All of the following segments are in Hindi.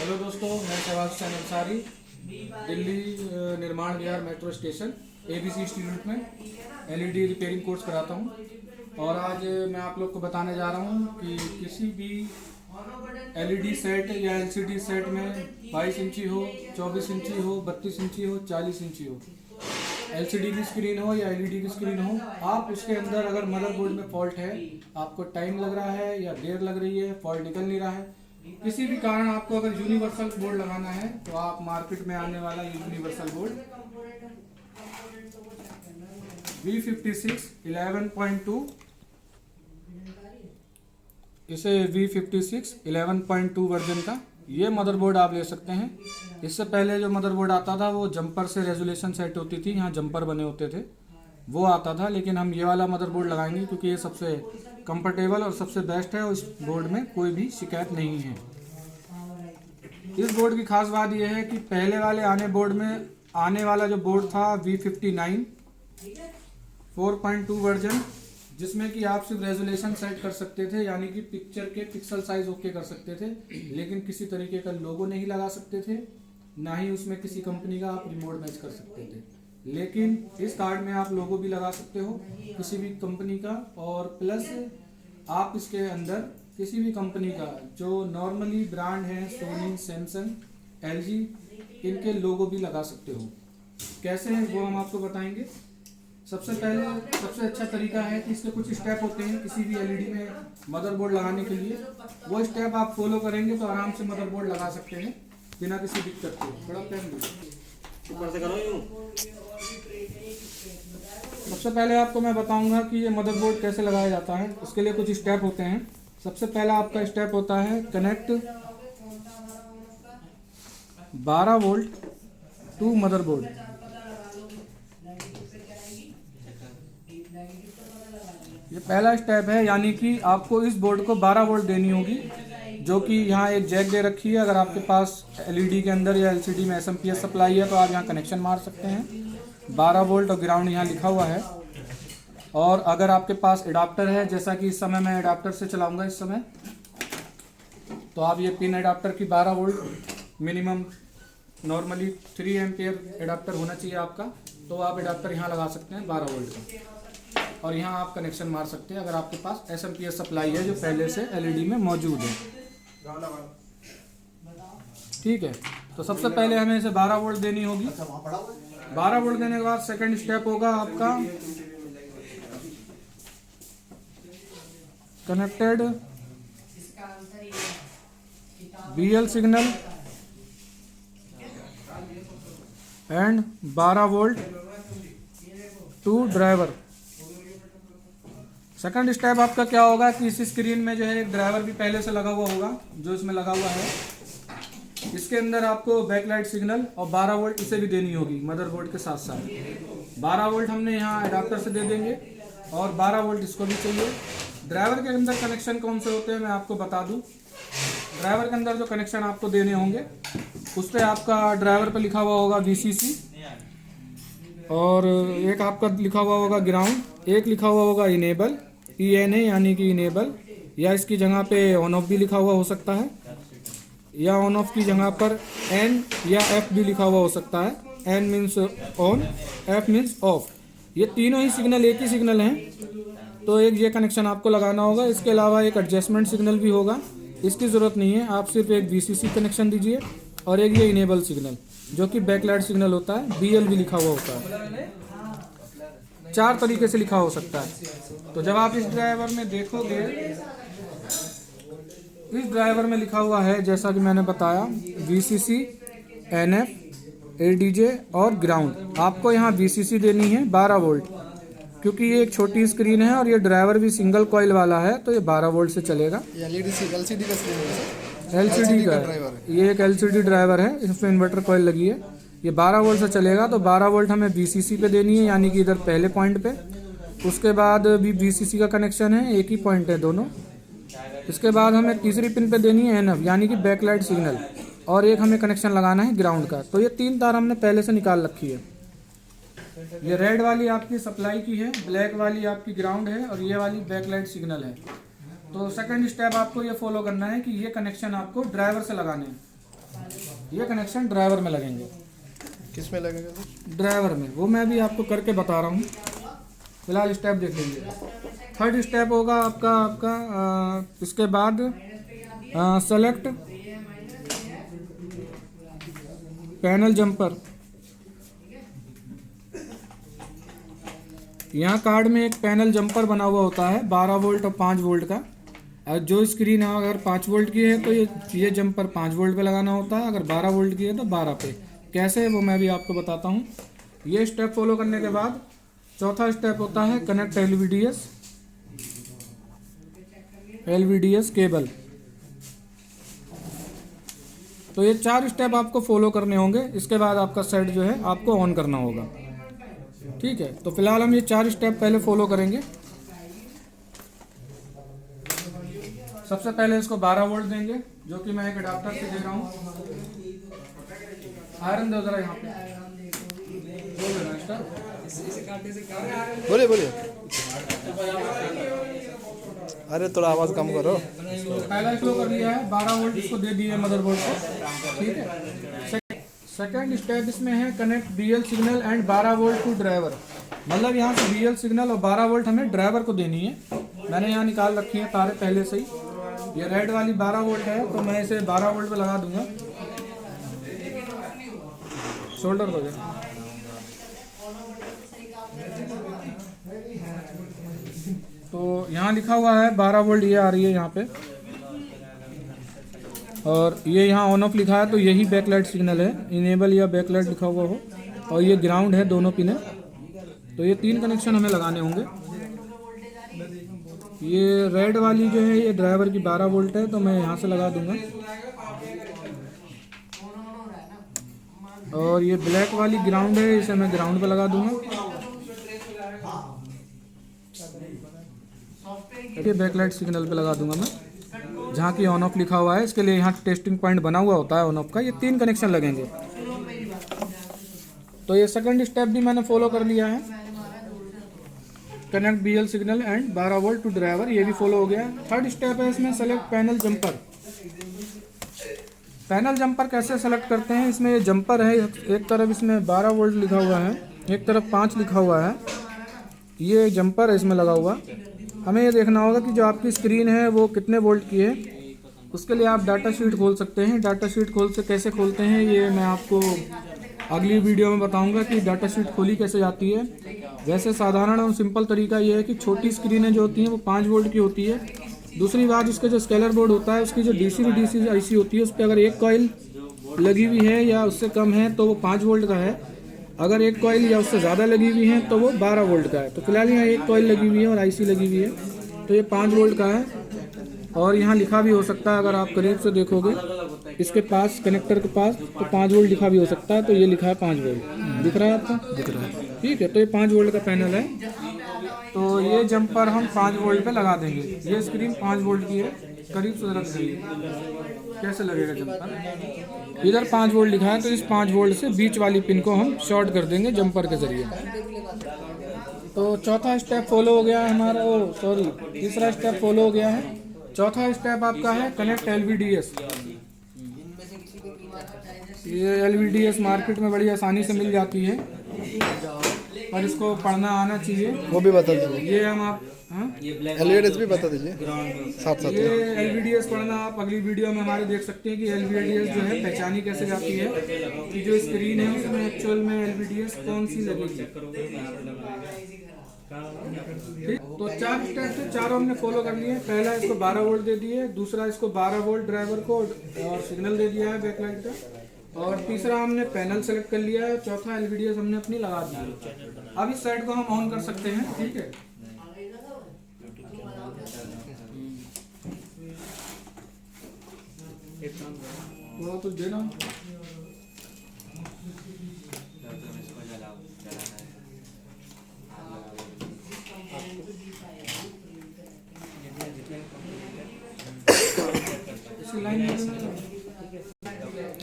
हेलो दोस्तों, मैं शहबाज हुसैन अंसारी, दिल्ली निर्माण विहार मेट्रो स्टेशन ABC इंस्टीट्यूट में LED रिपेयरिंग कोर्स कराता हूँ। और आज मैं आप लोग को बताने जा रहा हूँ कि किसी भी LED सेट या LCD सेट में 22 इंची हो, 24 इंची हो, 32 इंची हो, 40 इंची हो, LCD की स्क्रीन हो या LED की स्क्रीन हो, आप उसके अंदर अगर मदरबोर्ड में फॉल्ट है, आपको टाइम लग रहा है या देर लग रही है, फॉल्ट निकल नहीं रहा है, किसी भी कारण आपको अगर यूनिवर्सल बोर्ड लगाना है तो आप मार्केट में आने वाला यूनिवर्सल बोर्ड V56 11.2, इसे V56 11.2 वर्जन का ये मदरबोर्ड आप ले सकते हैं। इससे पहले जो मदरबोर्ड आता था वो जंपर से रेजोल्यूशन सेट होती थी, यहाँ जंपर बने होते थे, वो आता था। लेकिन हम ये वाला मदरबोर्ड लगाएंगे क्योंकि ये सबसे कंफर्टेबल और सबसे बेस्ट है और इस बोर्ड में कोई भी शिकायत नहीं है। इस बोर्ड की खास बात यह है कि पहले वाले आने वाला जो बोर्ड था V59 4.2 वर्जन, जिसमें कि आप सिर्फ रेजोल्यूशन सेट कर सकते थे, यानी कि पिक्चर के पिक्सल साइज ओके कर सकते थे, लेकिन किसी तरीके का लोगो नहीं लगा सकते थे, ना ही उसमें किसी कंपनी का आप रिमोट मैच कर सकते थे। लेकिन इस कार्ड में आप लोगो भी लगा सकते हो किसी भी कंपनी का, और प्लस आप इसके अंदर किसी भी कंपनी का जो नॉर्मली ब्रांड है, सोनी, सैमसंग, LG, इनके लोगो भी लगा सकते हो। कैसे है वो हम आपको बताएंगे। सबसे पहले सबसे अच्छा तरीका है कि इसके कुछ स्टेप होते हैं किसी भी LED में मदरबोर्ड लगाने के लिए। वो स्टेप आप फॉलो करेंगे तो आराम से मदरबोर्ड लगा सकते हैं बिना किसी दिक्कत के। बड़ा पेन ऊपर से करो यूं। सबसे पहले आपको मैं बताऊंगा कि ये मदरबोर्ड कैसे लगाया जाता है। उसके लिए कुछ स्टेप होते हैं। सबसे पहला आपका स्टेप होता है कनेक्ट 12 वोल्ट टू मदरबोर्ड। ये पहला स्टेप है, यानी कि आपको इस बोर्ड को 12 वोल्ट देनी होगी, जो कि यहाँ एक जैक दे रखी है। अगर आपके पास LED के अंदर या LCD में SMPS सप्लाई है तो आप यहाँ कनेक्शन मार सकते हैं। 12 वोल्ट और ग्राउंड यहाँ लिखा हुआ है। और अगर आपके पास एडाप्टर है, जैसा कि इस समय मैं एडाप्टर से चलाऊंगा इस समय, तो आप ये पिन एडाप्टर की 12 volt minimum normally 3 ampere adapter होना चाहिए आपका, तो आप एडाप्टर यहाँ लगा सकते हैं 12 वोल्ट का, और यहाँ आप कनेक्शन मार सकते हैं अगर आपके पास SMPS सप्लाई है जो पहले से LED में मौजूद है। ठीक है, तो सबसे पहले हमें इसे 12 वोल्ट देनी होगी। 12 वोल्ट देने के बाद सेकंड स्टेप होगा आपका connected BL signal and 12 volt to driver. Second step आपका क्या होगा कि इस स्क्रीन में जो है एक ड्राइवर भी पहले से लगा हुआ होगा, जो इसमें लगा हुआ है। इसके अंदर आपको बैकलाइट सिग्नल और 12 वोल्ट इसे भी देनी होगी मदरबोर्ड के साथ साथ। 12 वोल्ट हमने यहाँ एडाप्टर से दे देंगे और 12 वोल्ट इसको भी चाहिए। ड्राइवर के अंदर कनेक्शन कौन से होते हैं मैं आपको बता दूं। ड्राइवर के अंदर जो कनेक्शन आपको देने होंगे उस पर आपका ड्राइवर पे लिखा हुआ होगा VCC, और एक आपका लिखा हुआ होगा ग्राउंड, एक लिखा हुआ होगा इनेबल ENA यानी कि इनेबल, या इसकी जगह पे ऑन ऑफ भी लिखा हुआ हो सकता है, या ऑन ऑफ की जगह पर N या F भी लिखा हुआ हो सकता है। N means on, F means of. ये तीनों ही सिग्नल एक ही सिग्नल हैं, तो एक ये कनेक्शन आपको लगाना होगा। इसके अलावा एक एडजस्टमेंट सिग्नल भी होगा, इसकी ज़रूरत नहीं है, आप सिर्फ एक VCC कनेक्शन दीजिए, और एक ये इनेबल सिग्नल जो कि बैकलाइट सिग्नल होता है, BL भी लिखा हुआ होता है। 4 तरीके से लिखा हो सकता है। तो जब आप इस ड्राइवर में देखोगे, इस ड्राइवर में लिखा हुआ है जैसा कि मैंने बताया VCC, NF, ADJ और ग्राउंड। आपको यहाँ VCC देनी है 12 वोल्ट, क्योंकि ये एक छोटी स्क्रीन है और ये ड्राइवर भी सिंगल कॉइल वाला है, तो ये 12 वोल्ट से चलेगा। LCD का स्क्रीन है, LCD का ये एक LCD ड्राइवर है, इसमें इन्वर्टर कॉइल लगी है। ये 12 वोल्ट से चलेगा, तो 12 वोल्ट हमें VCC पे देनी है, यानी कि इधर पहले पॉइंट पे। उसके बाद भी VCC का कनेक्शन है, एक ही पॉइंट है दोनों। इसके बाद हमें तीसरी पिन पे देनी है NF यानी कि बैकलाइट सिग्नल, और एक हमें कनेक्शन लगाना है ग्राउंड का। तो ये 3 तार हमने पहले से निकाल रखी है। ये रेड वाली आपकी सप्लाई की है, ब्लैक वाली आपकी ग्राउंड है, और ये वाली बैकलाइट सिग्नल है। तो सेकंड स्टेप आपको ये फॉलो करना है कि ये कनेक्शन आपको ड्राइवर से लगाने हैं। ये कनेक्शन ड्राइवर में लगेंगे। किस में लगेगा सर? ड्राइवर में, वो मैं भी आपको करके बता रहा हूँ। फिलहाल स्टेप देख लीजिए। थर्ड स्टेप होगा आपका इसके बाद सेलेक्ट पैनल जंपर। यहाँ कार्ड में एक पैनल जंपर बना हुआ होता है 12 वोल्ट और 5 वोल्ट का। और जो स्क्रीन अगर 5 वोल्ट की है तो ये जंपर 5 वोल्ट पे लगाना होता है, अगर 12 वोल्ट की है तो 12 पे। कैसे है वो मैं भी आपको बताता हूँ। ये स्टेप फॉलो करने के बाद चौथा स्टेप होता है कनेक्ट एलवीडीएस केबल। तो ये 4 स्टेप आपको फॉलो करने होंगे। इसके बाद आपका सेट जो है आपको ऑन करना होगा। ठीक है, तो फिलहाल हम ये 4 स्टेप पहले फॉलो करेंगे। सबसे पहले इसको 12 वोल्ट देंगे, जो कि मैं एक अडाप्टर से दे रहा हूँ। आयरन दो जरा यहाँ पे। बोलिए। अरे थोड़ा आवाज़ कम करो। पहला फ्लो कर लिया है, 12 वोल्ट इसको दे दिए मदरबोर्ड को। ठीक है, सेकेंड स्टेप इसमें है connect BL signal and 12 volt to driver. मतलब यहाँ से BL सिग्नल और 12 वोल्ट हमें ड्राइवर को देनी है। मैंने यहाँ निकाल रखी है तारे पहले से ही। ये रेड वाली 12 वोल्ट है, तो मैं इसे 12 वोल्ट पे लगा दूंगा। शोल्डर हो जाए। तो यहाँ लिखा हुआ है 12 वोल्ट, ये आ रही है यहाँ पे। और ये यहाँ ऑन ऑफ लिखा है, तो यही बैकलाइट सिग्नल है। इनेबल या बैकलाइट लिखा हुआ हो। और ये ग्राउंड है दोनों पिने। तो ये 3 कनेक्शन हमें लगाने होंगे। ये रेड वाली जो है ये ड्राइवर की 12 वोल्ट है, तो मैं यहाँ से लगा दूंगा। और ये ब्लैक वाली ग्राउंड है, इसे मैं ग्राउंड पे लगा दूंगा। ये बैकलाइट सिग्नल पे लगा दूंगा मैं, जहाँ की ऑन ऑफ लिखा हुआ है। इसके लिए यहाँ टेस्टिंग पॉइंट बना हुआ होता है ऑन ऑफ का। ये 3 कनेक्शन लगेंगे। तो ये सेकंड स्टेप भी मैंने फॉलो कर लिया है, connect BL signal and 12 volt to driver, ये भी फॉलो हो गया। थर्ड स्टेप है इसमें select panel jumper. Panel jumper कैसे सेलेक्ट करते हैं? इसमें ये जंपर है, एक तरफ इसमें 12 वोल्ट लिखा हुआ है, एक तरफ 5 लिखा हुआ है। ये जंपर है इसमें लगा हुआ। हमें ये देखना होगा कि जो आपकी स्क्रीन है वो कितने वोल्ट की है। उसके लिए आप डाटा शीट खोल सकते हैं। डाटा शीट कैसे खोलते हैं ये मैं आपको अगली वीडियो में बताऊंगा कि डाटा शीट खोली कैसे जाती है। वैसे साधारण और सिंपल तरीका ये है कि छोटी स्क्रीनें जो होती हैं वो 5 वोल्ट की होती है। दूसरी बात, इसके जो स्केलर बोर्ड होता है उसकी जो DC IC होती है, उस पर अगर एक कॉइल लगी हुई है या उससे कम है तो वो 5 वोल्ट का है। अगर एक कॉइल या उससे ज़्यादा लगी हुई है तो वो 12 वोल्ट का है। तो फिलहाल यहाँ एक कॉइल लगी हुई है और IC लगी हुई है, तो ये 5 वोल्ट का है। और यहाँ लिखा भी हो सकता है, अगर आप करीब से देखोगे इसके पास, कनेक्टर के पास, तो 5 वोल्ट लिखा भी हो सकता है। तो ये लिखा है 5 वोल्ट, दिख रहा है आपको? दिख रहा है। ठीक है, तो ये 5 वोल्ट का पैनल है। तो ये जंपर हम 5 वोल्ट पे लगा देंगे। ये स्क्रीन 5 वोल्ट की है, करीब से रख देंगे। कैसे लगेगा जंपर? इधर 5 वोल्ट लिखा है, तो इस 5 वोल्ट से बीच वाली पिन को हम शॉर्ट कर देंगे जंपर के जरिए। तो चौथा स्टेप फॉलो हो गया है हमारा। तीसरा स्टेप फॉलो हो गया है। चौथा स्टेप आपका है कनेक्ट LVDS। ये LVDS मार्केट में बड़ी आसानी से मिल जाती है, और इसको पढ़ना आना चाहिए। वो भी बता दीजिए। ये हम आप LVDS भी बता दीजिए साथ। ये LVDS पढ़ना आप अगली वीडियो में हमारे देख सकते हैं कि LVDS जो है पहचानी कैसे जाती है, कि जो स्क्रीन है उसमें एक्चुअल में LVDS कौन सी लगेगी। ठीक, तो 4 स्टेप से चारों हमने फॉलो कर लिए। पहला इसको 12 वोल्ट दे दिए, दूसरा इसको 12 वोल्ट ड्राइवर को और सिग्नल दे दिया है बैकलाइट का, और तीसरा हमने पैनल सेलेक्ट कर लिया है, चौथा LVDS हमने अपनी लगा दी है। अब इस साइड को हम ऑन कर सकते हैं। ठीक है, तो देना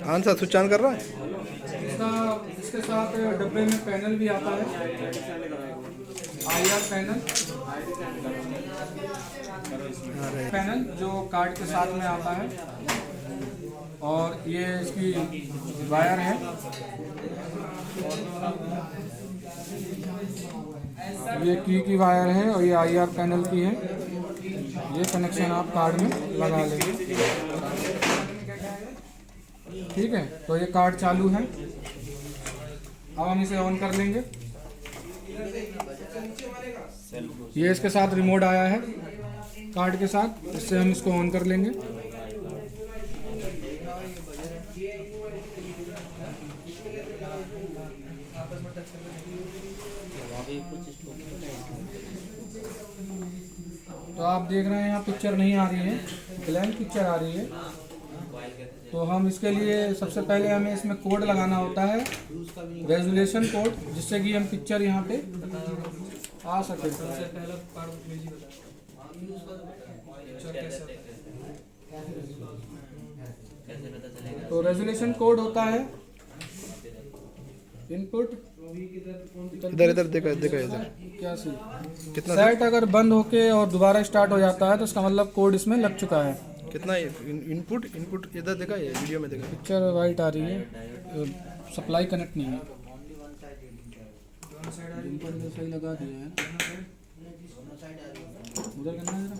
हाँ सर, स्विच ऑन कर रहा है। इसके साथ डब्बे में पैनल भी आता है, IR पैनल जो कार्ड के साथ में आता है। और ये इसकी वायर है। ये की वायर है और ये IR पैनल की है। ये कनेक्शन आप कार्ड में लगा लेंगे। ठीक है, तो ये कार्ड चालू है। अब हम इसे ऑन कर लेंगे। ये इसके साथ रिमोट आया है कार्ड के साथ, इससे हम इसको ऑन कर लेंगे। तो आप देख रहे हैं यहाँ पिक्चर नहीं आ रही है, ब्लैंक पिक्चर आ रही है। तो हम इसके लिए सबसे पहले हमें इसमें कोड लगाना होता है, रेजोल्यूशन कोड, जिससे कि हम पिक्चर यहाँ पे आ सके। तो रेजोल्यूशन कोड होता है इनपुट, इधर इधर देखो देखो इधर क्या सी कितना सेट अगर बंद होके और दोबारा स्टार्ट हो जाता है तो इसका मतलब कोड इसमें लग चुका है। कितना इनपुट इनपुट इधर देखा है, वीडियो में देखा। पिक्चर वाइट आ रही है, सप्लाई कनेक्ट नहीं है। सही लगा दिया है, उधर करना है जरा।